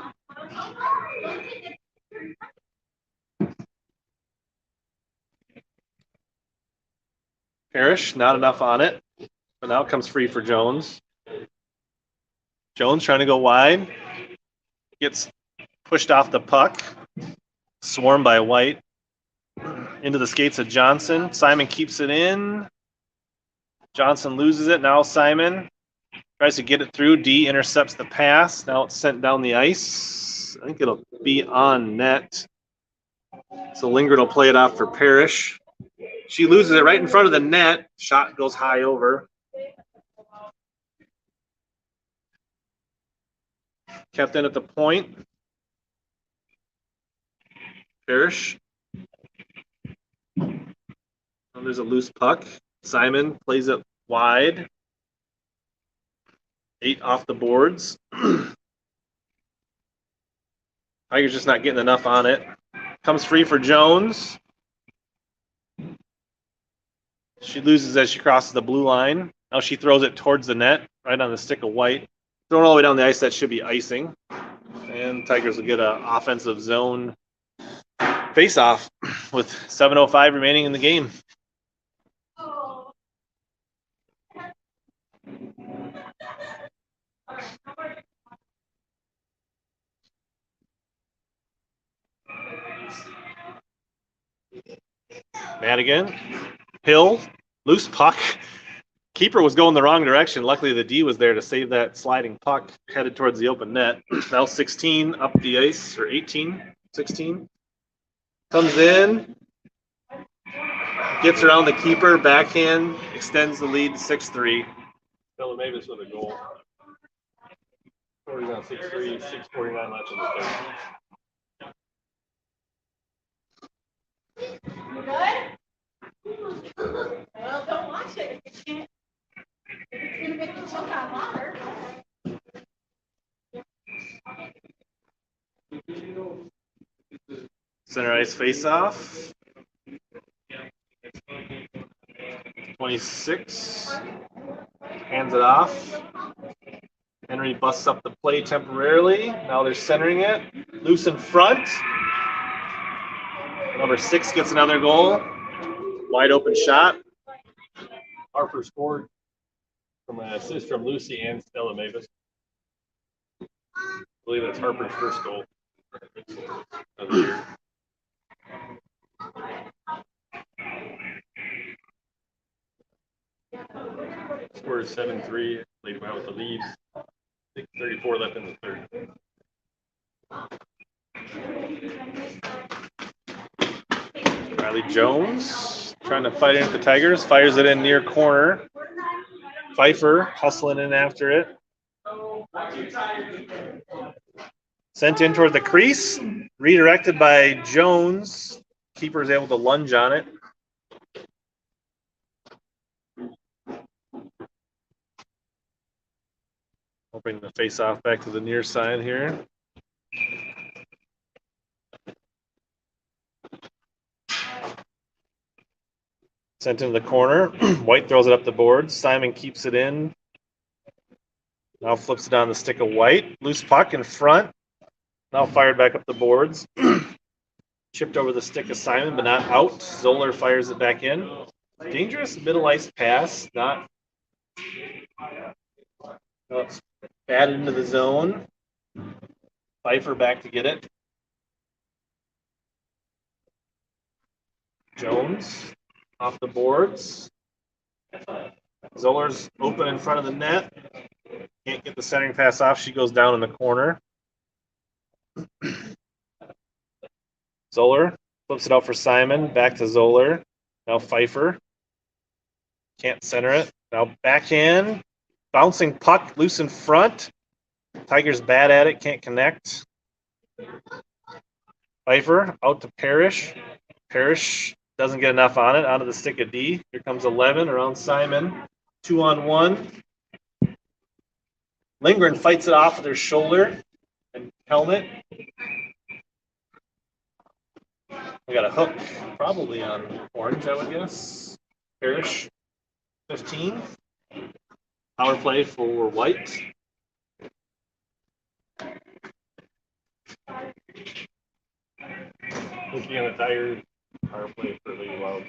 Speaker 2: Parrish, not enough on it. But now it comes free for Jones. Jones trying to go wide. Gets pushed off the puck. Swarmed by White. Into the skates of Johnson. Simon keeps it in. Johnson loses it. Now Simon tries to get it through. D intercepts the pass. Now it's sent down the ice. I think it'll be on net. So Lindgren will play it off for Parrish. She loses it right in front of the net. Shot goes high over. Kept in at the point. Parrish. And there's a loose puck. Simon plays it wide. 8 off the boards. Tigers just not getting enough on it. Comes free for Jones. She loses as she crosses the blue line. Now she throws it towards the net, right on the stick of White. Thrown all the way down the ice, that should be icing. And Tigers will get an offensive zone face-off with 7:05 remaining in the game. Madigan, Hill, loose puck. Keeper was going the wrong direction. Luckily, the D was there to save that sliding puck headed towards the open net. Now 16 up the ice, or 18, 16. Comes in, gets around the keeper, backhand, extends the lead to 6-3.
Speaker 1: Dylan Mavis with a goal. 40 on 6-3, 6:49 left in the third.
Speaker 3: You good? Well, don't watch it. If you can't, it's gonna make you choke on water.
Speaker 2: Center ice face-off. 26. Hands it off. Henry busts up the play temporarily. Now they're centering it. Loose in front. Number 6 gets another goal. Wide open shot. Harper scored from an assist from Lucy and Stella Mavis. I believe that's Harper's first goal of the year. Scored 7-3. Laid him out with the lead. 34 left in the third. Riley Jones trying to fight into the Tigers. Fires it in near corner. Pfeiffer hustling in after it. Sent in toward the crease. Redirected by Jones. Keeper is able to lunge on it. Hoping to face off back to the near side here. Sent into the corner. White throws it up the board. Simon keeps it in. Now flips it on the stick of White. Loose puck in front. Now fired back up the boards. Chipped over the stick of Simon, but not out. Zoller fires it back in. Dangerous middle ice pass. Not. No, it's batted into the zone. Pfeiffer back to get it. Jones off the boards. Zoller's open in front of the net. Can't get the centering pass off. She goes down in the corner. Zoller flips it out for Simon. Back to Zoller. Now Pfeiffer. Can't center it. Now backhand. Bouncing puck loose in front. Tigers bad at it. Can't connect. Pfeiffer out to Parrish. Parrish doesn't get enough on it. Out of the stick of D. Here comes 11 around Simon. 2-on-1. Lindgren fights it off with her shoulder and helmet. We got a hook probably on Orange, I would guess. Parrish, 15. Power play for White. Looking at the Tigers, power play for Lady Wild.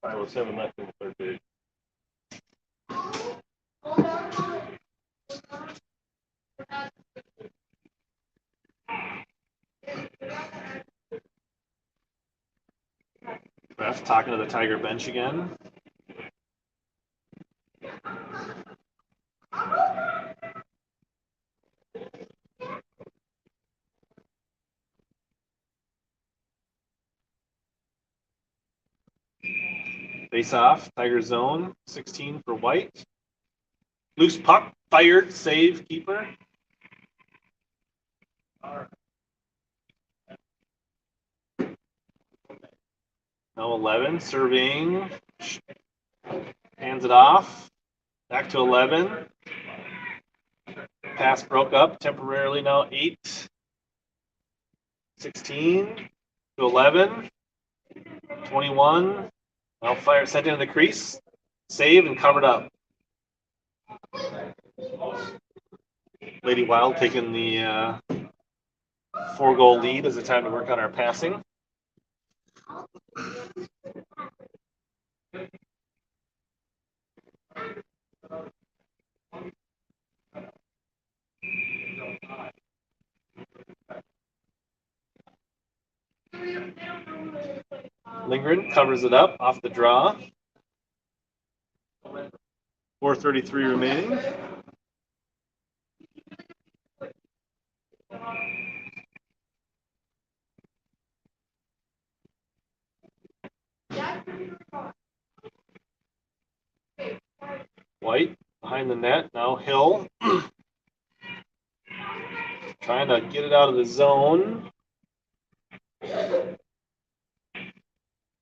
Speaker 2: 5:07 left in the third period. Ref talking to the Tiger bench again. Face off, Tiger zone, 16 for White. Loose puck, fired, save, keeper. Now 11, serving, hands it off, back to 11. Pass broke up temporarily, now 8. 16 to 11. 21. Now fire sent into the crease, saved and covered up. Lady Wild taking the 4-goal lead as it's time to work on our passing. Lindgren covers it up off the draw. 4:33 remaining. White behind the net. Now Hill trying to get it out of the zone.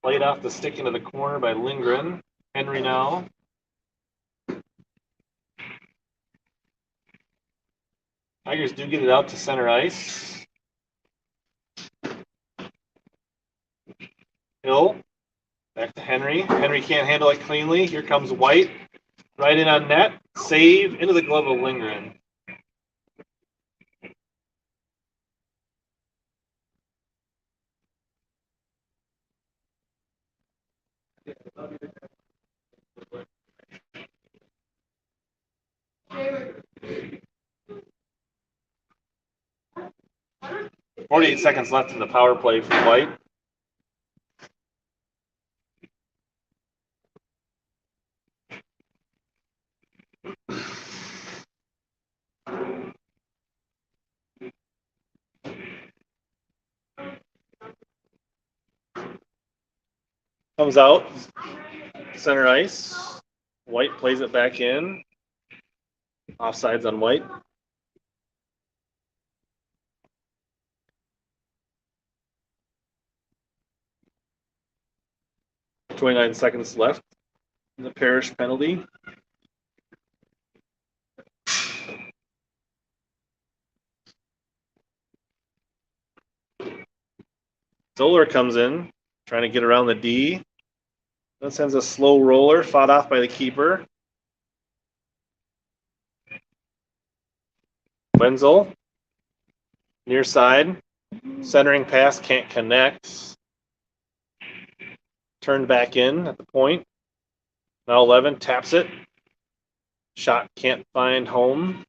Speaker 2: Played off the stick into the corner by Lindgren. Henry now. Tigers do get it out to center ice. Hill. Back to Henry. Henry can't handle it cleanly. Here comes White. Right in on net. Save into the glove of Lindgren. .48 seconds left in the power play for White. Comes out, center ice. White plays it back in. Offsides on White. .29 seconds left in the Parrish penalty. Zoller comes in, trying to get around the D. Then sends a slow roller, fought off by the keeper. Wenzel, near side, centering pass, can't connect. Turned back in at the point. Now 11, taps it. Shot can't find home.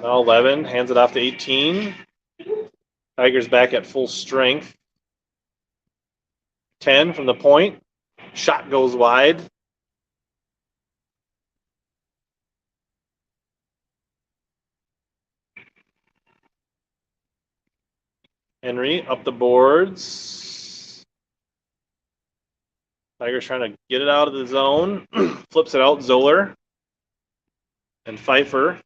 Speaker 2: Now 11, hands it off to 18. Tigers back at full strength. 10 from the point. Shot goes wide. Henry up the boards. Tigers trying to get it out of the zone. Flips it out, Zoller. And Pfeiffer.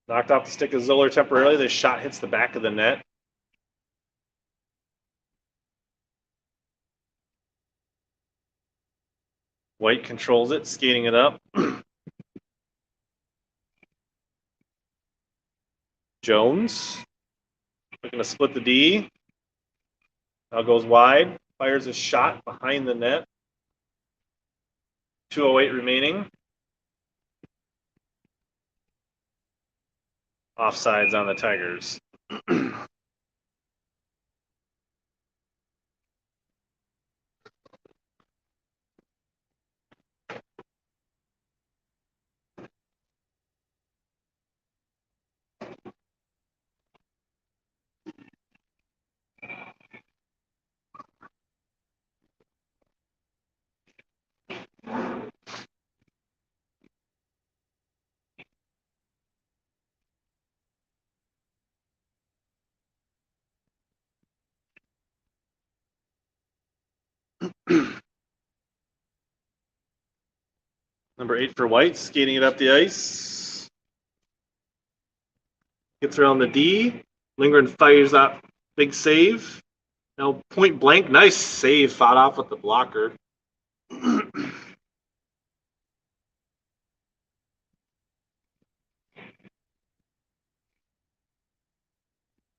Speaker 2: Knocked off the stick of Zoller temporarily. The shot hits the back of the net. White controls it, skating it up. Jones looking to split the D. Now goes wide. Fires a shot behind the net. 2:08 remaining. Offsides on the Tigers. Number 8 for White, skating it up the ice. Gets around the D. Lindgren fires that big save. Now point blank, nice save, fought off with the blocker.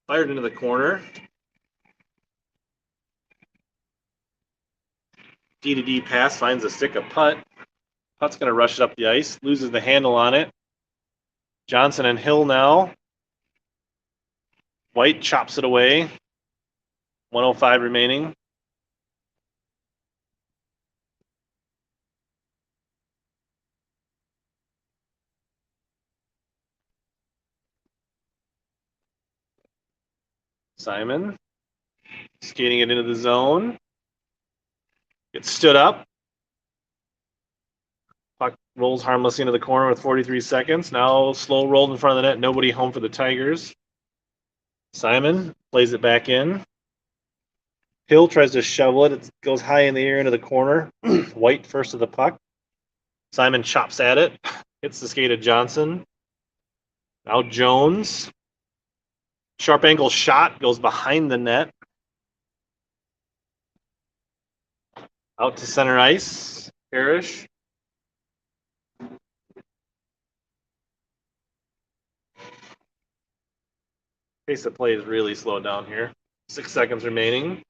Speaker 2: Fired into the corner. D to D pass, finds a stick of putt. Putt's going to rush it up the ice, loses the handle on it. Johnson and Hill now. White chops it away. 1:05 remaining. Simon skating it into the zone. Gets stood up. Puck rolls harmlessly into the corner with 43 seconds. Now slow rolled in front of the net. Nobody home for the Tigers. Simon plays it back in. Hill tries to shovel it. It goes high in the air into the corner. White first to the puck. Simon chops at it. Hits the skate of Johnson. Now Jones. Sharp angle shot goes behind the net. Out to center ice. Parrish. Pace of play is really slowed down here. 6 seconds remaining.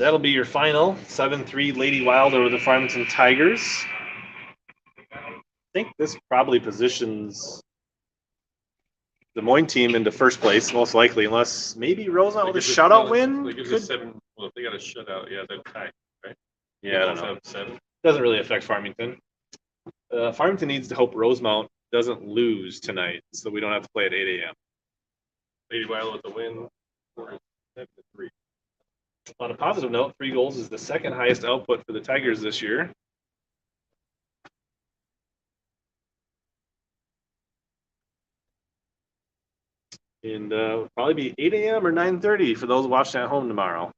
Speaker 2: that'll be your final 7-3 Lady Wild over the Farmington Tigers. I think this probably positions the Moines team into first place, most likely, unless maybe Rosa with a shutout win.
Speaker 1: They give
Speaker 2: could-
Speaker 1: us 7. Well, if they got a shutout, yeah, they're tied.
Speaker 2: Yeah, I don't
Speaker 1: They both
Speaker 2: know.
Speaker 1: have 7.
Speaker 2: Doesn't really affect Farmington. Farmington needs to hope Rosemount doesn't lose tonight, so we don't have to play at 8 a.m.
Speaker 1: Lady Wild with the win. 7-3.
Speaker 2: On a positive note, 3 goals is the second highest output for the Tigers this year. And probably be 8 a.m. or 9:30 for those watching at home tomorrow.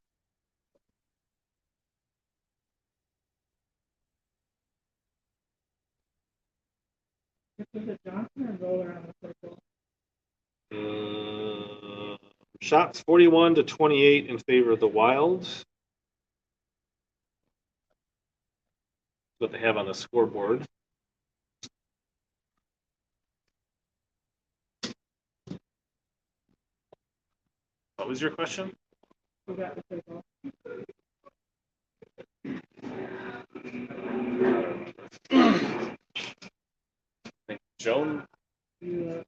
Speaker 4: Was it Johnson or roll around the circle?
Speaker 2: Shots 41-28 in favor of the Wild. That's what they have on the scoreboard. What was your question?
Speaker 4: Who got the circle?
Speaker 2: I think Joan.
Speaker 4: You